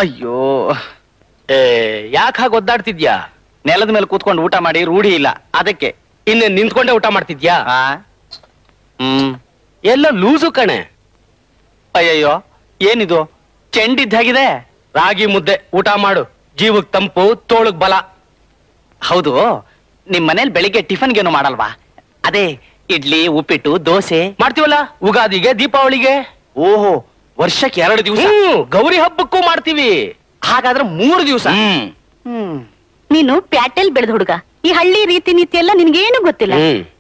ಅಯ್ಯೋ, ಯಾಕೆ ಹಾಗೆ ಒದ್ದಾಡ್ತಿದ್ಯಾ? ನೆಲದ ಮೇಲೆ ಕೂತ್ಕೊಂಡು ಊಟ ಮಾಡಿ ರೂಢಿ ಇಲ್ಲ, ಅದಕ್ಕೆ. ಇನ್ನೇ ನಿಂತ್ಕೊಂಡೆ ಊಟ ಮಾಡ್ತಿದ್ಯಾ? ಎಲ್ಲ ಲೂಸು ಕಣೆ. ಅಯ್ಯಯ್ಯೋ, ಏನಿದು ಚೆಂಡಿದ್ದಾಗಿದೆ. ರಾಗಿ ಮುದ್ದೆ ಊಟ ಮಾಡು, ಜೀವಕ್ ತಂಪು, ತೋಳಗ್ ಬಲ. ಹೌದು, ನಿಮ್ ಮನೇಲಿ ಬೆಳಿಗ್ಗೆ ಟಿಫನ್ಗೇನು ಮಾಡಲ್ವಾ? ಅದೇ ಇಡ್ಲಿ, ಉಪ್ಪಿಟ್ಟು, ದೋಸೆ ಮಾಡ್ತೀವಲ್ಲ, ಉಗಾದಿಗೆ, ದೀಪಾವಳಿಗೆ. ಓಹೋ, ವರ್ಷಕ್ಕೆ 2 ದಿವಸ. ಗೌರಿ ಹಬ್ಬಕ್ಕೂ ಮಾಡ್ತೀವಿ. ಹಾಗಾದ್ರೆ 3 ದಿವಸ. ನೀನು ಪ್ಯಾಟೆಲ್ ಬೆಳೆದ ಹುಡುಗ, ಈ ಹಳ್ಳಿ ರೀತಿ ನೀತಿ ಎಲ್ಲ ನಿನ್ಗೇನು ಗೊತ್ತಿಲ್ಲ.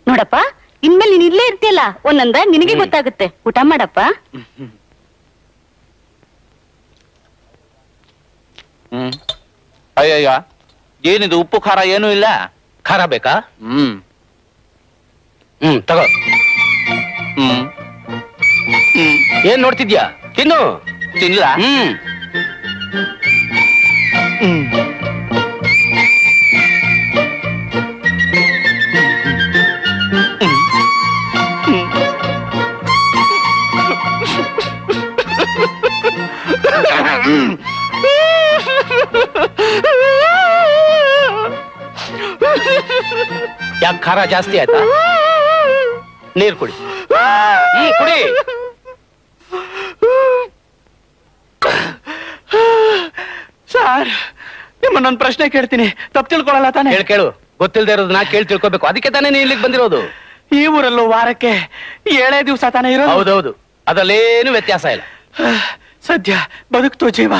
ನೋಡಪ್ಪ, ಇನ್ಮೇಲೆ ನೀನ್ ಇಲ್ಲೇ ಇರ್ತೀಯಲ್ಲ, ಒಂದೊಂದ ನಿನಗೆ ಗೊತ್ತಾಗುತ್ತೆ. ಊಟ ಮಾಡಪ್ಪ. ಅಯ್ಯಯ್ಯ, ಏನಿದು ಉಪ್ಪು ಖಾರ ಏನೂ ಇಲ್ಲ? ಖಾರ ಬೇಕಾ? ತಗೋ. ಏನ್ ನೋಡ್ತಿದ್ಯಾ? ತಿನ್ನು. ತಿನ್ಲ? ಯಾಕೆ ಖಾರ ಜಾಸ್ತಿ ಆಯ್ತಾ? ನೀರ್ ಕುಡಿ. ಕುಡಿ. ಸರ್, ನಿಮ್ಮನ್ನೊಂದು ಪ್ರಶ್ನೆ ಕೇಳ್ತೀನಿ, ತಪ್ಪು ತಿಳ್ಕೊಳ್ಳಲ್ಲ ತಾನೆ? ಕೇಳು. ಗೊತ್ತಿಲ್ಲದೆ ಇರೋದನ್ನ ಕೇಳಿ ತಿಳ್ಕೊಬೇಕು. ಅದಕ್ಕೆ ತಾನೇ ನೀನ್ ಇಲ್ಲಿಗೆ ಬಂದಿರೋದು. ಈ ಊರಲ್ಲೂ ವಾರಕ್ಕೆ 7 ದಿವಸ ತಾನೇ ಇರೋದು? ಹೌದೌದು, ಅದರಲ್ಲೇನು ವ್ಯತ್ಯಾಸ ಇಲ್ಲ. ಸದ್ಯ ಬದುಕ್ತು ಜೀವ.